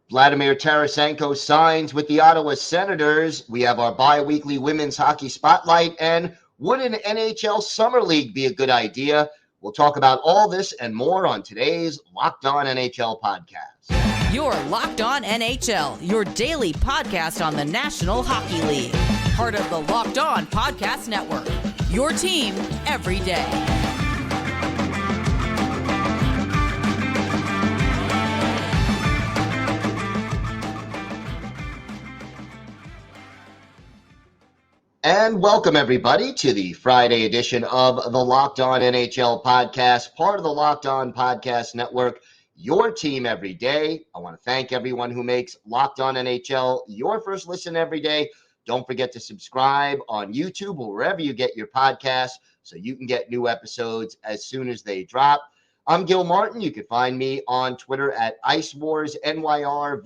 Vladimir Tarasenko signs with the Ottawa Senators. We have our bi-weekly women's hockey spotlight. And would an NHL Summer League be a good idea? We'll talk about all this and more on today's Locked On NHL podcast. You're Locked On NHL, your daily podcast on the National Hockey League. Part of the Locked On Podcast Network, your team every day. And welcome, everybody, to the Friday edition of the Locked On NHL podcast, part of the Locked On Podcast Network, your team every day. I want to thank everyone who makes Locked On NHL your first listen every day. Don't forget to subscribe on YouTube or wherever you get your podcasts so you can get new episodes as soon as they drop. I'm Gil Martin. You can find me on Twitter at IceWarsNYR,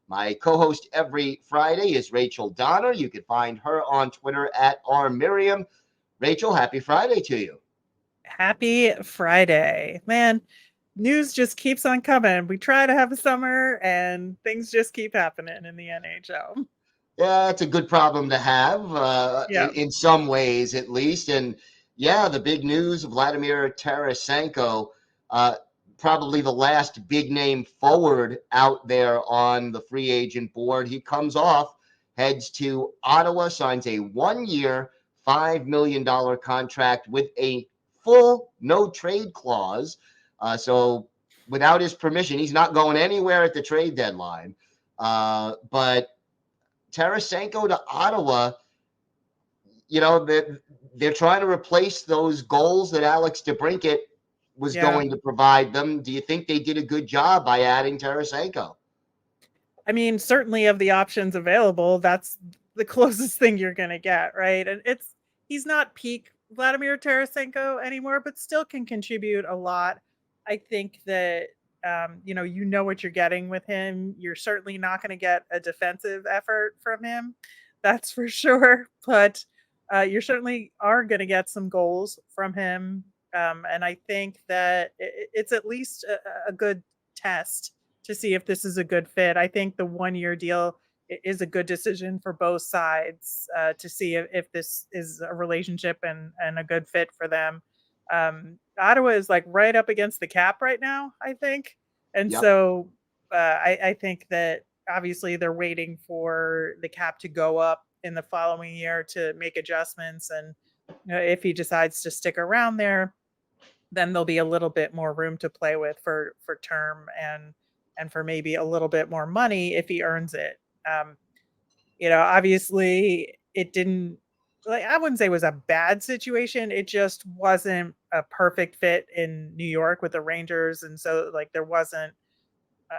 My co-host every Friday is Rachel Donner. You can find her on Twitter at rmiriam. Rachel, happy Friday to you. Happy Friday. Man, news just keeps on coming. We try to have a summer and things just keep happening in the NHL. Yeah, it's a good problem to have, in some ways at least. And yeah, the big news, Vladimir Tarasenko, probably the last big name forward out there on the free agent board. He comes off, heads to Ottawa, signs a 1-year, $5 million contract with a full no trade clause. So without his permission, he's not going anywhere at the trade deadline. But Tarasenko to Ottawa, you know, they're trying to replace those goals that Alex DeBrincat was going to provide them. Do you think they did a good job by adding Tarasenko? I mean, certainly of the options available, that's the closest thing you're going to get, right? And he's not peak Vladimir Tarasenko anymore, but still can contribute a lot. I think that, you know what you're getting with him. You're certainly not going to get a defensive effort from him. That's for sure. But you certainly are going to get some goals from him. And I think that it's at least a good test to see if this is a good fit. I think the 1-year deal is a good decision for both sides to see if this is a relationship and a good fit for them. Ottawa is like right up against the cap right now, I think. And so I think that obviously they're waiting for the cap to go up in the following year to make adjustments. And if he decides to stick around there, then there'll be a little bit more room to play with for term and for maybe a little bit more money if he earns it. Obviously it didn't, I wouldn't say it was a bad situation. It just wasn't a perfect fit in New York with the Rangers. And so there wasn't,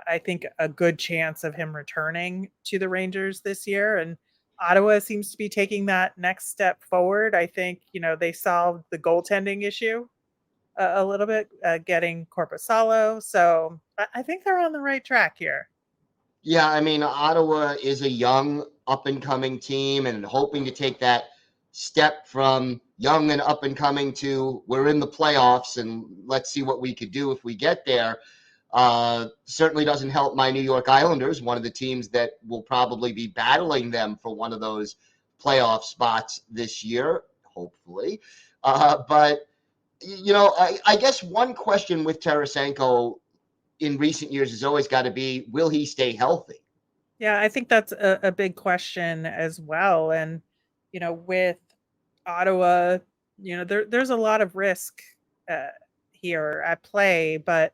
I think, a good chance of him returning to the Rangers this year. And Ottawa seems to be taking that next step forward. I think, they solved the goaltending issue a little bit, getting Korpisalo. So I think they're on the right track here. Yeah, I mean, Ottawa is a young, up-and-coming team and hoping to take that step from young and up-and-coming to we're in the playoffs and let's see what we could do if we get there. Certainly doesn't help my New York Islanders, one of the teams that will probably be battling them for one of those playoff spots this year, hopefully. But I guess one question with Tarasenko in recent years has always got to be, will he stay healthy? Yeah, I think that's a big question as well. And, with Ottawa, there's a lot of risk here at play, but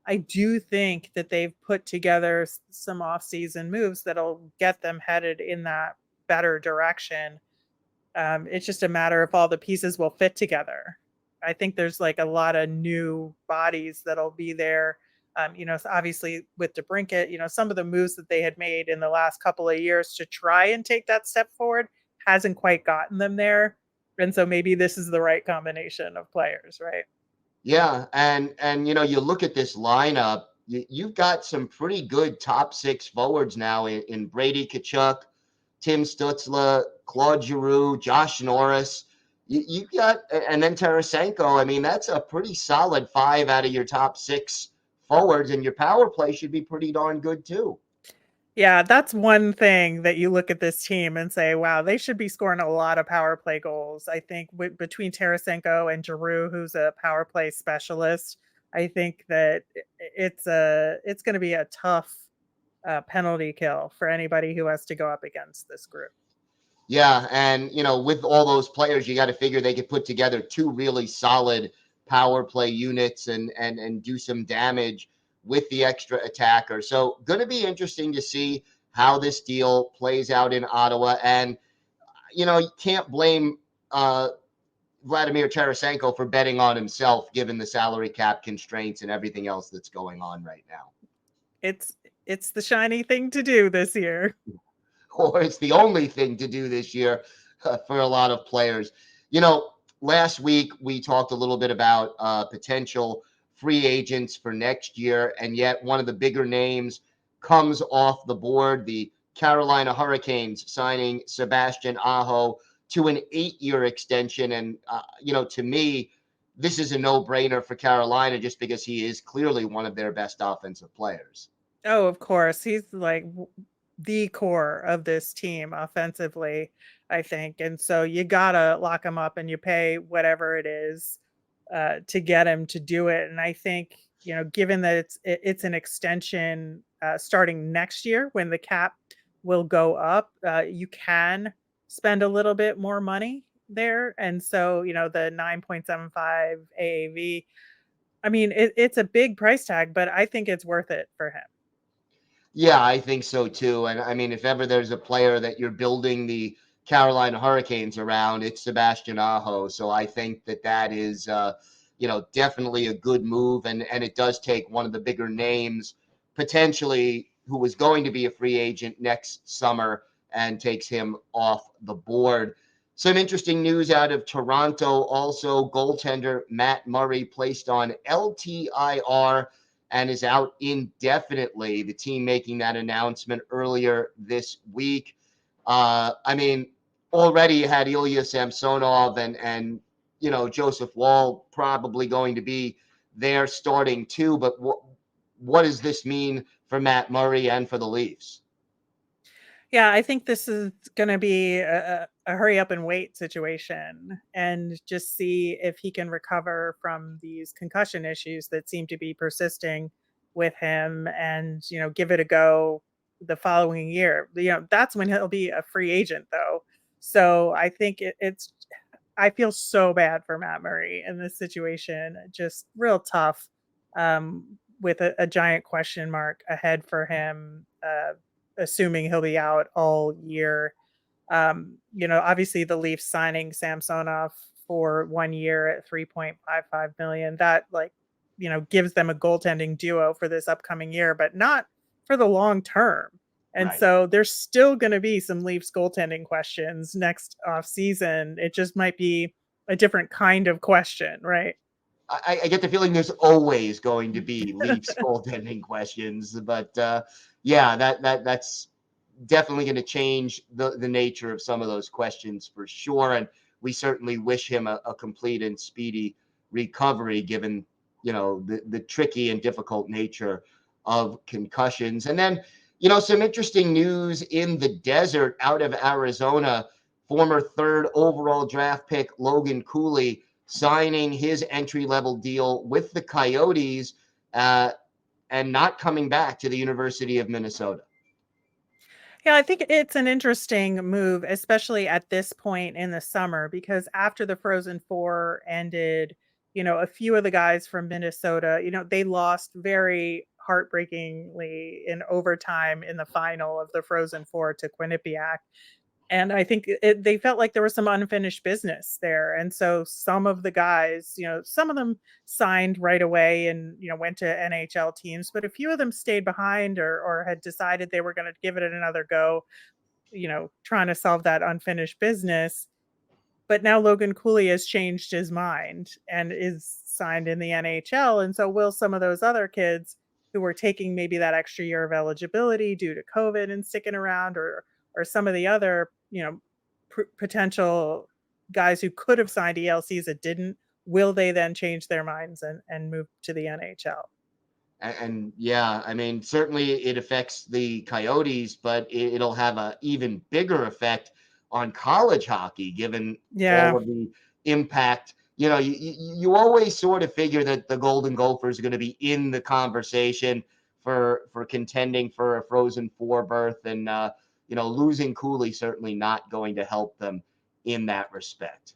I do think that they've put together some off-season moves that'll get them headed in that better direction. It's just a matter of all the pieces will fit together. I think there's a lot of new bodies that'll be there. Obviously with DeBrincat, some of the moves that they had made in the last couple of years to try and take that step forward hasn't quite gotten them there. And so maybe this is the right combination of players, right? Yeah. And you look at this lineup, you've got some pretty good top 6 forwards now in Brady Tkachuk, Tim Stützle, Claude Giroux, Josh Norris. You got, and then Tarasenko. I mean, that's a pretty solid 5 out of your top 6 forwards, and your power play should be pretty darn good too. Yeah, that's one thing that you look at this team and say, wow, they should be scoring a lot of power play goals. I think between Tarasenko and Giroux, who's a power play specialist, I think that it's going to be a tough penalty kill for anybody who has to go up against this group. Yeah, and with all those players, you got to figure they could put together two really solid power play units and do some damage with the extra attacker. So going to be interesting to see how this deal plays out in Ottawa. And, you can't blame Vladimir Tarasenko for betting on himself, given the salary cap constraints and everything else that's going on right now. It's the shiny thing to do this year. Or it's the only thing to do this year for a lot of players. Last week we talked a little bit about potential free agents for next year, and yet one of the bigger names comes off the board. The Carolina Hurricanes signing Sebastian Aho to an 8-year extension. And, to me, this is a no-brainer for Carolina just because he is clearly one of their best offensive players. Oh, of course. He's like the core of this team offensively, I think. And so you got to lock him up and you pay whatever it is to get him to do it. And I think, given that it's an extension starting next year when the cap will go up, you can spend a little bit more money there. And so, the 9.75 AAV, I mean, it's a big price tag, but I think it's worth it for him. Yeah, I think so too. And I mean, if ever there's a player that you're building the Carolina Hurricanes around, it's Sebastian Aho. So I think that is, definitely a good move. And it does take one of the bigger names potentially who was going to be a free agent next summer and takes him off the board. Some interesting news out of Toronto. Also, goaltender Matt Murray placed on LTIR and is out indefinitely. The team making that announcement earlier this week. I mean, already you had Ilya Samsonov and Joseph Wall probably going to be there starting too. But what does this mean for Matt Murray and for the Leafs? Yeah, I think this is going to be a hurry up and wait situation and just see if he can recover from these concussion issues that seem to be persisting with him and, give it a go the following year. That's when he'll be a free agent though. So I think I feel so bad for Matt Murray in this situation, just real tough with a giant question mark ahead for him. Assuming he'll be out all year. Obviously the Leafs signing Samsonov for 1 year at $3.55 million, that gives them a goaltending duo for this upcoming year, but not for the long term. And Right. So there's still going to be some Leafs goaltending questions next off season. It just might be a different kind of question, right? I get the feeling there's always going to be Leafs goaltending questions, but yeah, that's definitely going to change the nature of some of those questions for sure. And we certainly wish him a complete and speedy recovery, given the tricky and difficult nature of concussions. And then some interesting news in the desert out of Arizona. Former 3rd overall draft pick Logan Cooley signing his entry-level deal with the Coyotes and not coming back to the University of Minnesota. Yeah, I think it's an interesting move, especially at this point in the summer, because after the Frozen Four ended, a few of the guys from Minnesota, they lost very heartbreakingly in overtime in the final of the Frozen Four to Quinnipiac. And I think they felt like there was some unfinished business there. And so some of the guys, some of them signed right away and, went to NHL teams, but a few of them stayed behind or had decided they were going to give it another go, trying to solve that unfinished business. But now Logan Cooley has changed his mind and is signed in the NHL. And so will some of those other kids who were taking maybe that extra year of eligibility due to COVID and sticking around, or some of the other, potential guys who could have signed ELCs that didn't, will they then change their minds and move to the NHL? And yeah, I mean, certainly it affects the Coyotes, but it'll have an even bigger effect on college hockey, given all of the impact. You always sort of figure that the Golden Gophers are going to be in the conversation for contending for a Frozen Four berth, and losing Cooley certainly not going to help them in that respect.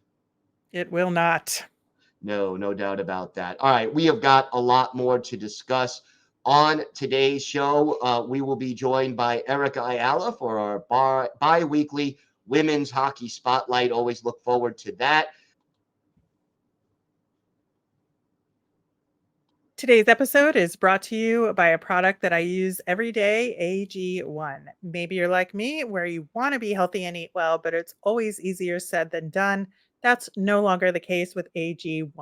It will not. No doubt about that. All right, we have got a lot more to discuss on today's show. We will be joined by Erica Ayala for our bi-weekly Women's Hockey Spotlight. Always look forward to that. Today's episode is brought to you by a product that I use every day, AG1. Maybe you're like me, where you want to be healthy and eat well, but it's always easier said than done. That's no longer the case with AG1.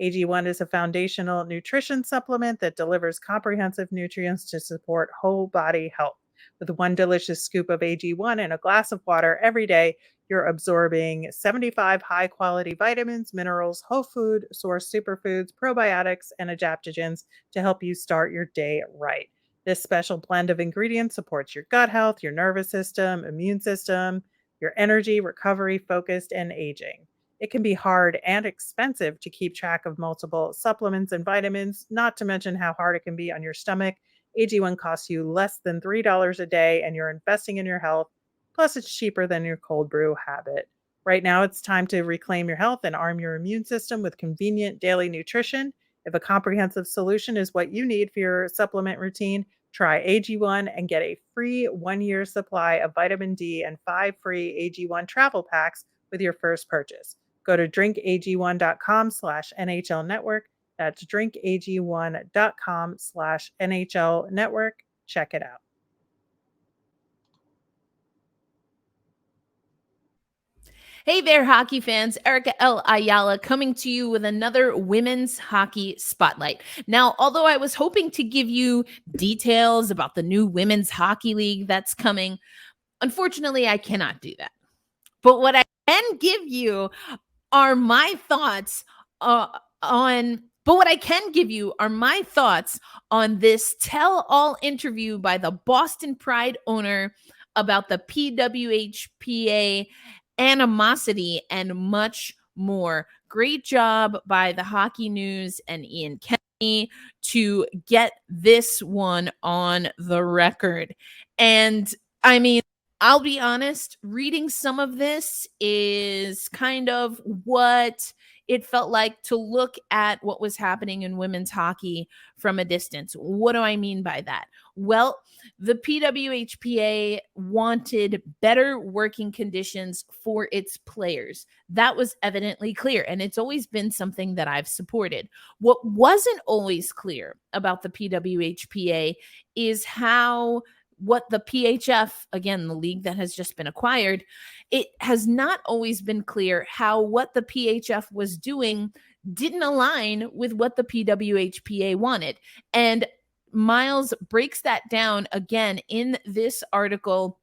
AG1 is a foundational nutrition supplement that delivers comprehensive nutrients to support whole body health. With one delicious scoop of AG1 in a glass of water every day, you're absorbing 75 high-quality vitamins, minerals, whole food source superfoods, probiotics, and adaptogens to help you start your day right. This special blend of ingredients supports your gut health, your nervous system, immune system, your energy, recovery, focused, and aging. It can be hard and expensive to keep track of multiple supplements and vitamins, not to mention how hard it can be on your stomach. AG1 costs you less than $3 a day, and you're investing in your health. Plus, it's cheaper than your cold brew habit. Right now, it's time to reclaim your health and arm your immune system with convenient daily nutrition. If a comprehensive solution is what you need for your supplement routine, try AG1 and get a free 1-year supply of vitamin D and 5 free AG1 travel packs with your first purchase. Go to drinkag1.com/NHL Network. That's drinkag1.com/NHL Network. Check it out. Hey there, hockey fans. Erica Ayala coming to you with another Women's Hockey Spotlight. Now, although I was hoping to give you details about the new Women's Hockey League that's coming, unfortunately, I cannot do that. But what I can give you are my thoughts on this tell-all interview by the Boston Pride owner about the PWHPA animosity and much more. Great job by the Hockey News and Ian Kennedy to get this one on the record. And I mean, I'll be honest, reading some of this is kind of what it felt like to look at what was happening in women's hockey from a distance. What do I mean by that? Well, the PWHPA wanted better working conditions for its players. That was evidently clear, and it's always been something that I've supported. What wasn't always clear about the PWHPA is what the PHF, again, the league that has just been acquired, it has not always been clear how what the PHF was doing didn't align with what the PWHPA wanted. And Miles breaks that down again in this article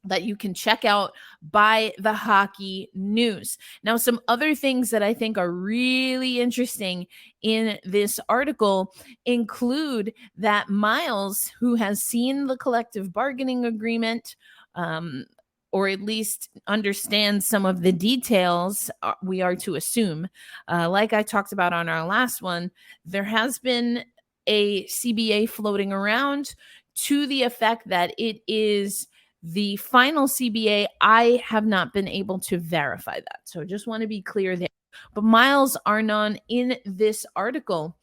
that you can check out by the Hockey News. Now, some other things that I think are really interesting in this article include that Miles, who has seen the collective bargaining agreement, or at least understands some of the details, we are to assume, like I talked about on our last one, there has been a CBA floating around to the effect that it is the final CBA. I have not been able to verify that. So I just want to be clear there. But Miles Arnon in this article,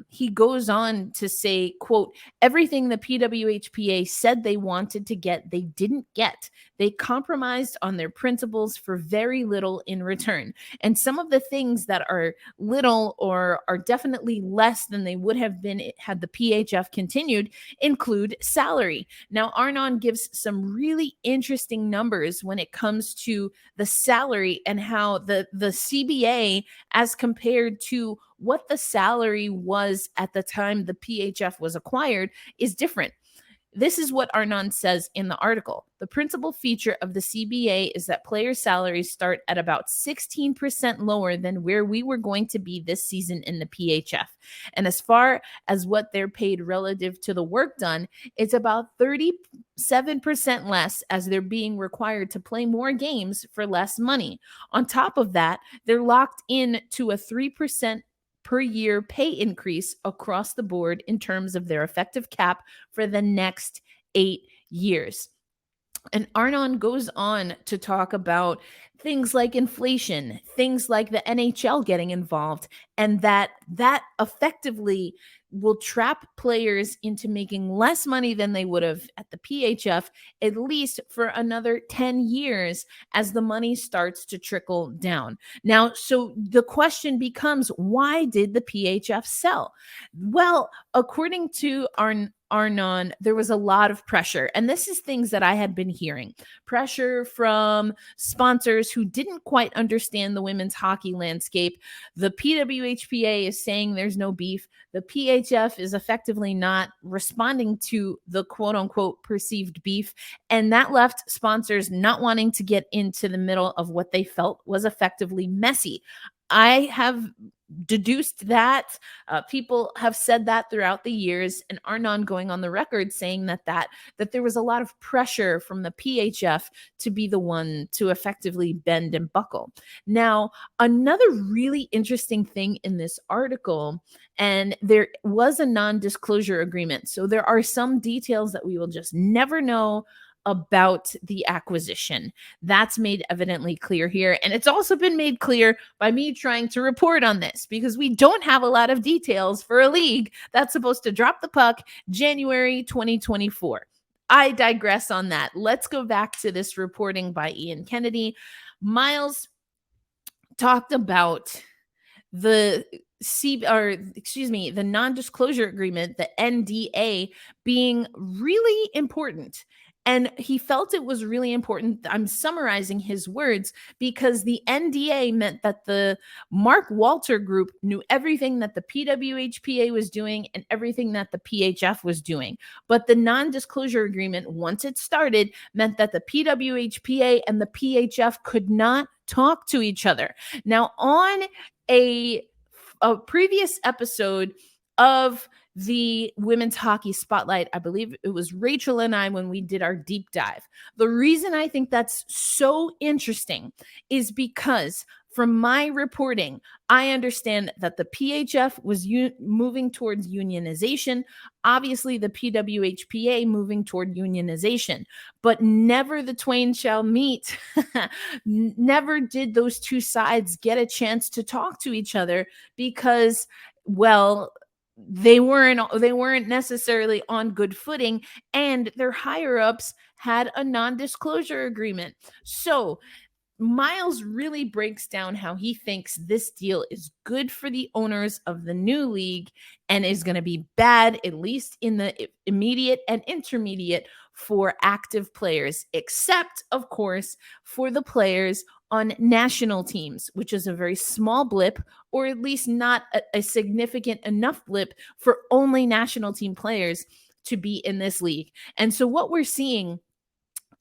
he goes on to say, quote, everything the PWHPA said they wanted to get, they didn't get. They compromised on their principles for very little in return. And some of the things that are little or are definitely less than they would have been had the PHF continued include salary. Now, Arnon gives some really interesting numbers when it comes to the salary and how the CBA as compared to what the salary was at the time the PHF was acquired is different. This is what Arnon says in the article. The principal feature of the CBA is that players' salaries start at about 16% lower than where we were going to be this season in the PHF. And as far as what they're paid relative to the work done, it's about 37% less, as they're being required to play more games for less money. On top of that, they're locked in to a 3% per year pay increase across the board in terms of their effective cap for the next 8 years. And Arnon goes on to talk about things like inflation, things like the NHL getting involved, and that effectively will trap players into making less money than they would have at the PHF, at least for another 10 years as the money starts to trickle down. Now, so the question becomes, why did the PHF sell? Well, according to Arnon, there was a lot of pressure. And this is things that I had been hearing. Pressure from sponsors who didn't quite understand the women's hockey landscape. The PWHPA is saying there's no beef. The PHF is effectively not responding to the quote unquote perceived beef. And that left sponsors not wanting to get into the middle of what they felt was effectively messy. I have deduced that. People have said that throughout the years, and Arnon going on the record saying that there was a lot of pressure from the PHF to be the one to effectively bend and buckle. Now, another really interesting thing in this article, and there was a non-disclosure agreement. So there are some details that we will just never know about the acquisition. That's made evidently clear here. And it's also been made clear by me trying to report on this, because we don't have a lot of details for a league that's supposed to drop the puck January 2024. I digress on that. Let's go back to this reporting by Ian Kennedy. Miles talked about the non-disclosure agreement, the NDA, being really important. And he felt it was really important. I'm summarizing his words, because the NDA meant that the Mark Walter Group knew everything that the PWHPA was doing and everything that the PHF was doing. But the non-disclosure agreement, once it started, meant that the PWHPA and the PHF could not talk to each other. Now, on a previous episode of the Women's Hockey Spotlight, I believe it was Rachel and I when we did our deep dive. The reason I think that's so interesting is because from my reporting, I understand that the PHF was moving towards unionization. Obviously, the PWHPA moving toward unionization, but never the twain shall meet. Never did those two sides get a chance to talk to each other because, well, they weren't necessarily on good footing, and their higher ups had a non-disclosure agreement. So Miles really breaks down how he thinks this deal is good for the owners of the new league and is going to be bad, at least in the immediate and intermediate, for active players, except, of course, for the players on national teams, which is a very small blip, or at least not a significant enough blip for only national team players to be in this league. And so what we're seeing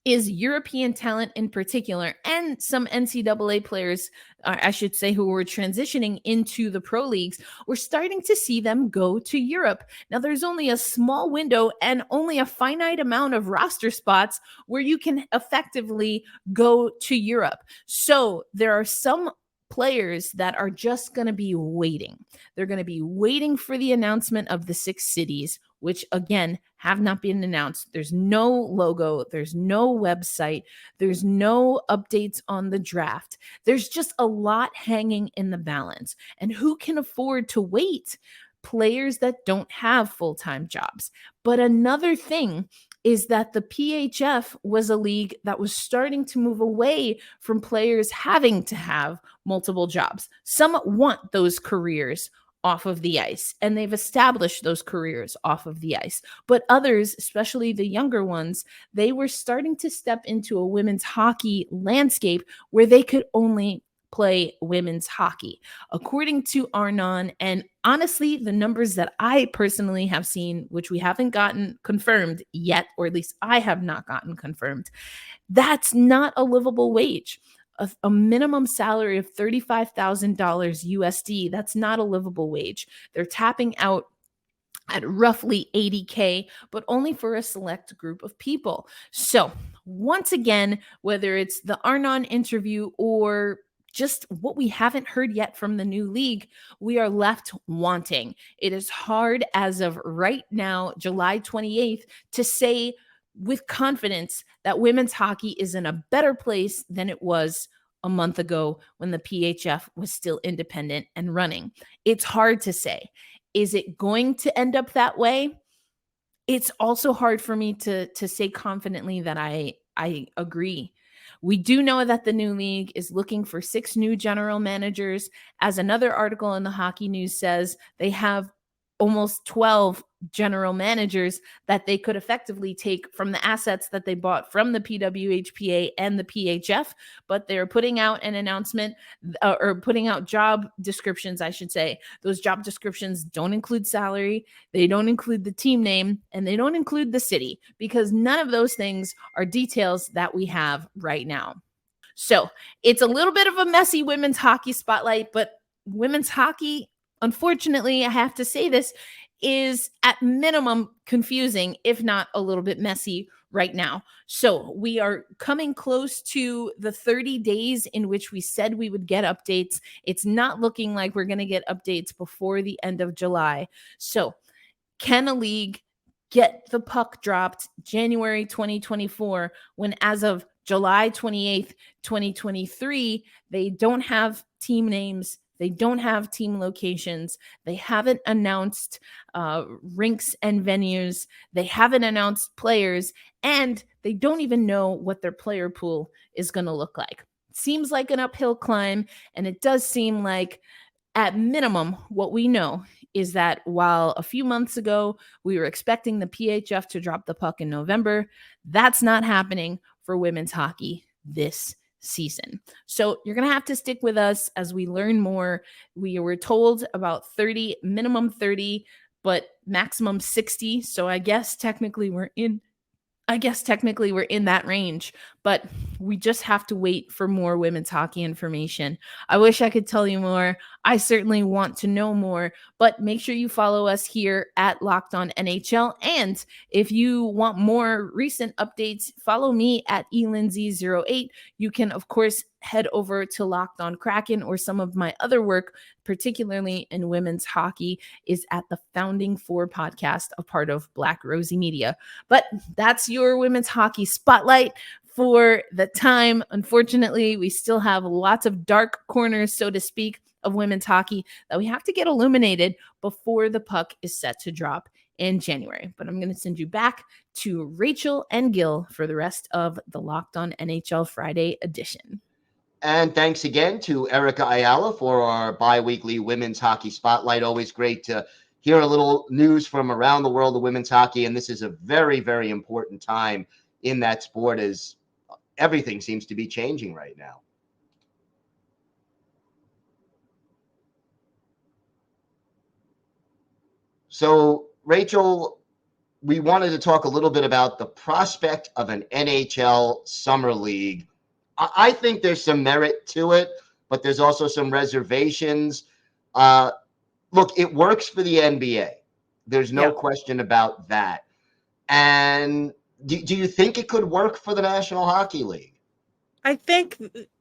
is European talent in particular, and some NCAA players, I should say, who were transitioning into the pro leagues, we're starting to see them go to Europe. Now, there's only a small window and only a finite amount of roster spots where you can effectively go to Europe. So there are some players that are just going to be waiting. They're going to be waiting for the announcement of the 6 cities, which again have not been announced. There's no logo, there's no website, there's no updates on the draft. There's just a lot hanging in the balance. And who can afford to wait? Players that don't have full-time jobs. But another thing is that the PHF was a league that was starting to move away from players having to have multiple jobs. Some want those careers off of the ice, and they've established those careers off of the ice. But others, especially the younger ones, they were starting to step into a women's hockey landscape where they could only play women's hockey. According to Arnon, and honestly, the numbers that I personally have seen, which we haven't gotten confirmed yet, or at least I have not gotten confirmed, that's not a livable wage. A minimum salary of $35,000 USD, that's not a livable wage. They're tapping out at roughly $80K, but only for a select group of people. So once again, whether it's the Arnon interview or just what we haven't heard yet from the new league, we are left wanting. It is hard as of right now, July 28th, to say with confidence that women's hockey is in a better place than it was a month ago when the PHF was still independent and running. It's hard to say. Is it going to end up that way? It's also hard for me to say confidently that I agree. We do know that the new league is looking for 6 new general managers. As another article in the Hockey News says, they have almost 12 general managers that they could effectively take from the assets that they bought from the PWHPA and the PHF, but they're putting out an announcement or putting out job descriptions, I should say. Those job descriptions don't include salary, they don't include the team name, and they don't include the city, because none of those things are details that we have right now. So it's a little bit of a messy women's hockey spotlight, but women's hockey, unfortunately, I have to say this, is at minimum confusing, if not a little bit messy right now. So we are coming close to the 30 days in which we said we would get updates. It's not looking like we're going to get updates before the end of July. So can a league get the puck dropped January 2024 when, as of July 28th, 2023, they don't have team names, they don't have team locations, they haven't announced rinks and venues, they haven't announced players, and they don't even know what their player pool is going to look like. Seems like an uphill climb, and it does seem like, at minimum, what we know is that while a few months ago we were expecting the PHF to drop the puck in November, that's not happening for women's hockey this season. So you're going to have to stick with us as we learn more. We were told about 30, minimum 30, but maximum 60. So I guess technically we're in that range, but we just have to wait for more women's hockey information. I wish I could tell you more. I certainly want to know more, but make sure you follow us here at Locked On NHL. And if you want more recent updates, follow me at elindsay08. You can, of course, head over to Locked On Kraken, or some of my other work, particularly in women's hockey, is at the Founding Four podcast, a part of Black Rosie Media. But that's your women's hockey spotlight for the time. Unfortunately, we still have lots of dark corners, so to speak, of women's hockey that we have to get illuminated before the puck is set to drop in January. But I'm going to send you back to Rachel and Gil for the rest of the Locked On NHL Friday edition. And thanks again to Erica Ayala for our bi-weekly women's hockey spotlight. Always great to hear a little news from around the world of women's hockey. And this is a very, very important time in that sport, as everything seems to be changing right now. So, Rachel, we wanted to talk a little bit about the prospect of an NHL Summer League. I think there's some merit to it, but there's also some reservations. Look, it works for the NBA. There's no question about that. And do you think it could work for the National Hockey League? I think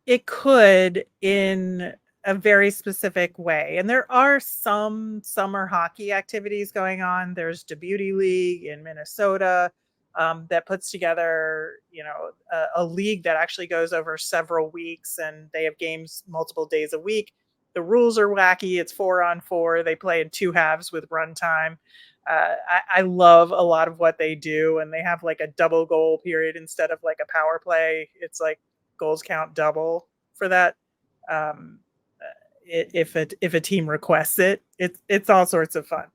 it could, in a very specific way. And there are some summer hockey activities going on. There's the Beauty League in Minnesota that puts together, a league that actually goes over several weeks, and they have games multiple days a week. The rules are wacky. It's 4-on-4. They play in 2 halves with runtime. I love a lot of what they do, and they have like a double goal period instead of like a power play. It's like goals count double for that. If a team requests it, it's all sorts of fun.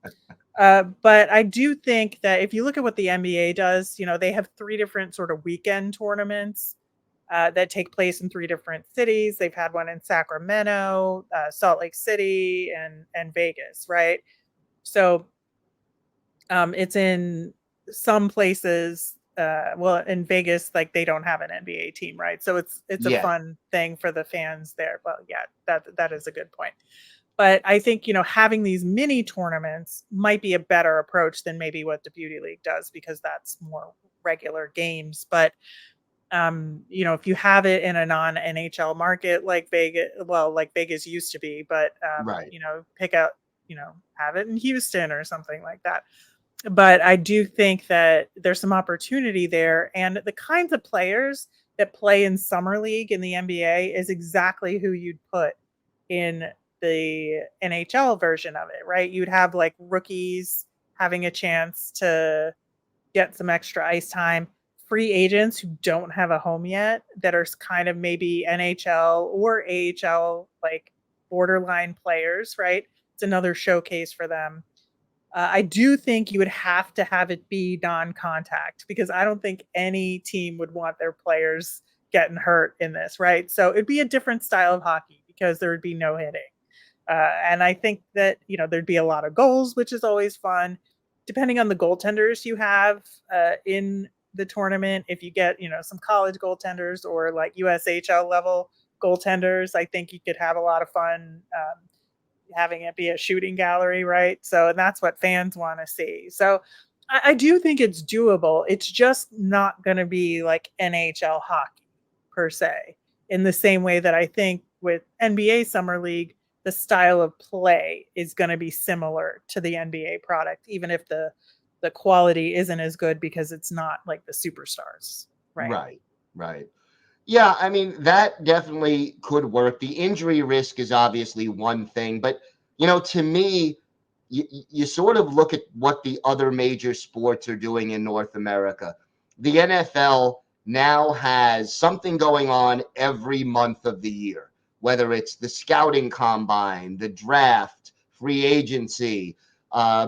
But I do think that if you look at what the NBA does, they have 3 different sort of weekend tournaments that take place in 3 different cities. They've had one in Sacramento, Salt Lake City, and Vegas, right? So it's in some places. Well, in Vegas, like they don't have an NBA team, right? So it's a fun thing for the fans there. Well, yeah, that is a good point. But I think, having these mini tournaments might be a better approach than maybe what the Beauty League does, because that's more regular games. But if you have it in a non-NHL market like Vegas used to be, but pick out, have it in Houston or something like that. But I do think that there's some opportunity there, and the kinds of players that play in Summer League in the NBA is exactly who you'd put in the NHL version of it, right? You'd have like rookies having a chance to get some extra ice time, free agents who don't have a home yet that are kind of maybe NHL or AHL, like borderline players, right? It's another showcase for them. I do think you would have to have it be non-contact, because I don't think any team would want their players getting hurt in this, right? So it'd be a different style of hockey because there would be no hitting. And I think that, there'd be a lot of goals, which is always fun. Depending on the goaltenders you have in the tournament, if you get, some college goaltenders or like USHL level goaltenders, I think you could have a lot of fun having it be a shooting gallery, right? So, and that's what fans want to see. So I do think it's doable. It's just not going to be like NHL hockey per se, in the same way that I think with NBA Summer League, the style of play is going to be similar to the NBA product, even if the quality isn't as good because it's not like the superstars, right? Right. Yeah, I mean, that definitely could work. The injury risk is obviously one thing, but, to me, you sort of look at what the other major sports are doing in North America. The NFL now has something going on every month of the year, whether it's the scouting combine, the draft, free agency,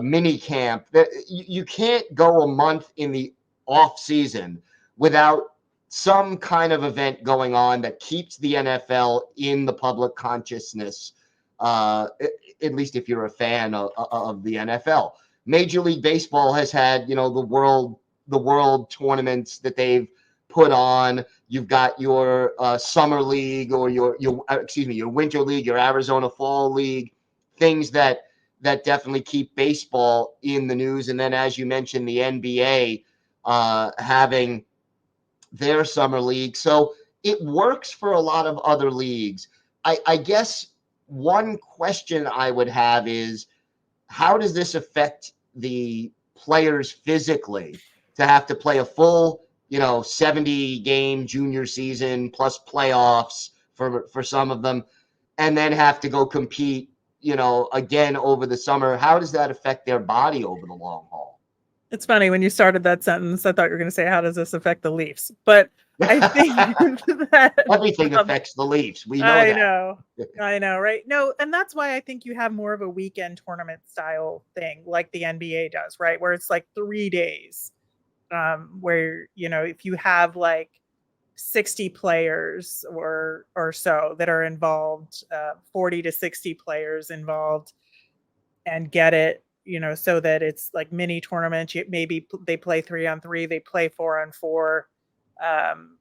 mini camp. You can't go a month in the off season without some kind of event going on that keeps the NFL in the public consciousness, at least if you're a fan of the NFL. Major League Baseball has had, the world tournaments that they've put on. You've got your Summer League, or your Winter League, your Arizona Fall League, things that definitely keep baseball in the news. And then, as you mentioned, the NBA having their Summer League. So it works for a lot of other leagues. I guess one question I would have is, how does this affect the players physically to have to play a full, 70-game junior season plus playoffs for some of them, and then have to go compete, again over the summer? How does that affect their body over the long haul? It's funny, when you started that sentence, I thought you were going to say, how does this affect the Leafs? But I think that everything affects the Leafs. We know I know, right? No, and that's why I think you have more of a weekend tournament style thing like the NBA does, right? Where it's like 3 days, where, if you have like 60 players or so that are involved, 40 to 60 players involved, and get it, so that it's like mini tournaments. Maybe they play 3-on-3, they play 4-on-4.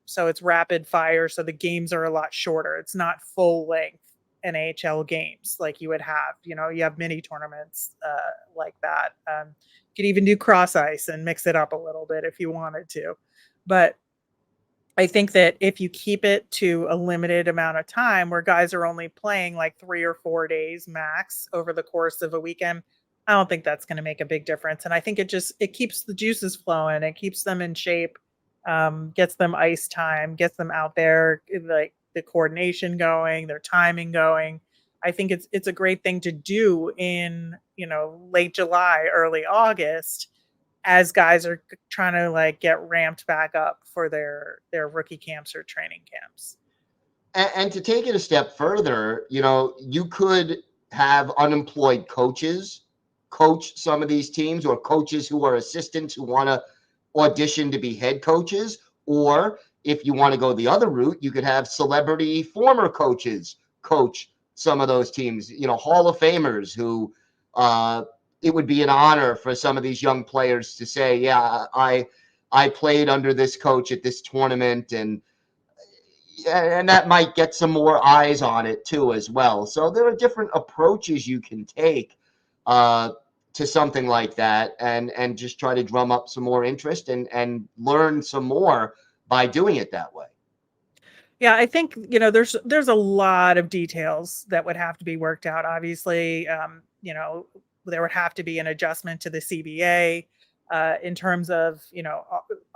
So it's rapid fire. So the games are a lot shorter. It's not full length NHL games like you would have. You have mini tournaments like that. You could even do cross ice and mix it up a little bit if you wanted to. But I think that if you keep it to a limited amount of time, where guys are only playing like 3 or 4 days max over the course of a weekend, I don't think that's going to make a big difference. And I think it keeps the juices flowing. It keeps them in shape, gets them ice time, gets them out there, like the coordination going, their timing going. I think it's a great thing to do in, late July, early August, as guys are trying to like get ramped back up for their rookie camps or training camps. And to take it a step further, you could have unemployed coaches coach some of these teams, or coaches who are assistants who want to audition to be head coaches. Or if you want to go the other route, you could have celebrity former coaches coach some of those teams, Hall of Famers who it would be an honor for some of these young players to say, yeah, I played under this coach at this tournament, and that might get some more eyes on it too as well. So there are different approaches you can take to something like that, and just try to drum up some more interest and learn some more by doing it that way. Yeah, I think, there's a lot of details that would have to be worked out. Obviously, there would have to be an adjustment to the CBA in terms of,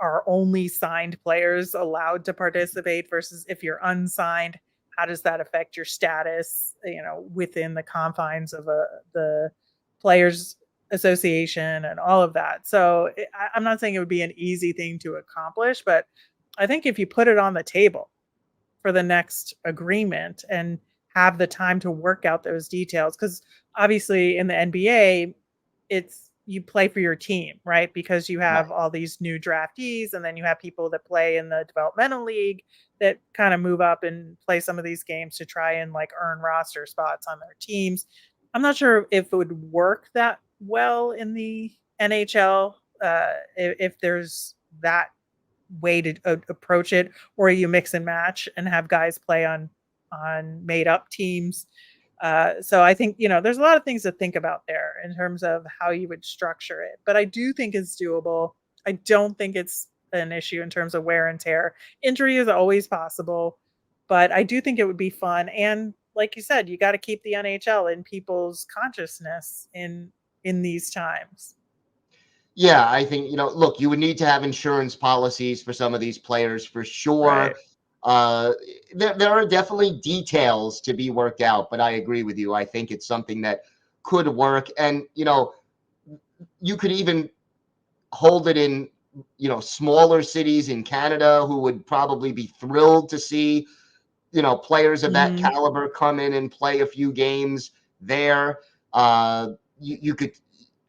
are only signed players allowed to participate versus if you're unsigned, how does that affect your status, within the confines of the Players Association and all of that. So I'm not saying it would be an easy thing to accomplish, but I think if you put it on the table for the next agreement and have the time to work out those details, because obviously in the NBA, you play for your team, right? Because you have all these new draftees, and then you have people that play in the developmental league that kind of move up and play some of these games to try and earn roster spots on their teams. I'm not sure if it would work that well in the NHL, if there's that way to approach it, or you mix and match and have guys play on made up teams. So I think, there's a lot of things to think about there in terms of how you would structure it, but I do think it's doable. I don't think it's an issue in terms of wear and tear. Injury is always possible, but I do think it would be fun. And like you said, you got to keep the NHL in people's consciousness in these times. Yeah, I think, look, you would need to have insurance policies for some of these players for sure. Right. There are definitely details to be worked out, but I agree with you. I think it's something that could work. And, you could even hold it in, smaller cities in Canada who would probably be thrilled to see, players of that caliber come in and play a few games there. You could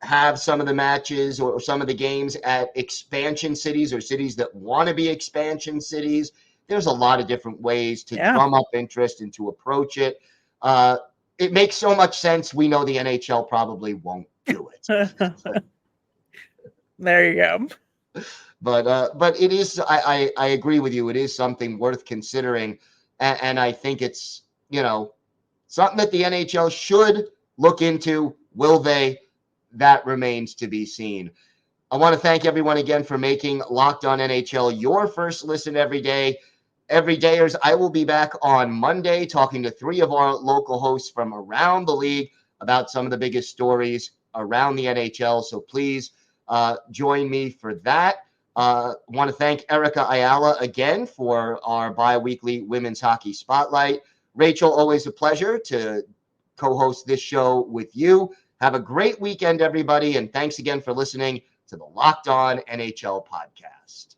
have some of the matches or some of the games at expansion cities or cities that want to be expansion cities. There's a lot of different ways to drum up interest and to approach it. It makes so much sense. We know the NHL probably won't do it. There you go. But it is, I agree with you. It is something worth considering. And I think it's, something that the NHL should look into. Will they? That remains to be seen. I want to thank everyone again for making Locked On NHL your first listen every day. Everydayers, I will be back on Monday talking to 3 of our local hosts from around the league about some of the biggest stories around the NHL. So please join me for that. I want to thank Erica Ayala again for our bi-weekly Women's Hockey Spotlight. Rachel, always a pleasure to co-host this show with you. Have a great weekend, everybody, and thanks again for listening to the Locked On NHL podcast.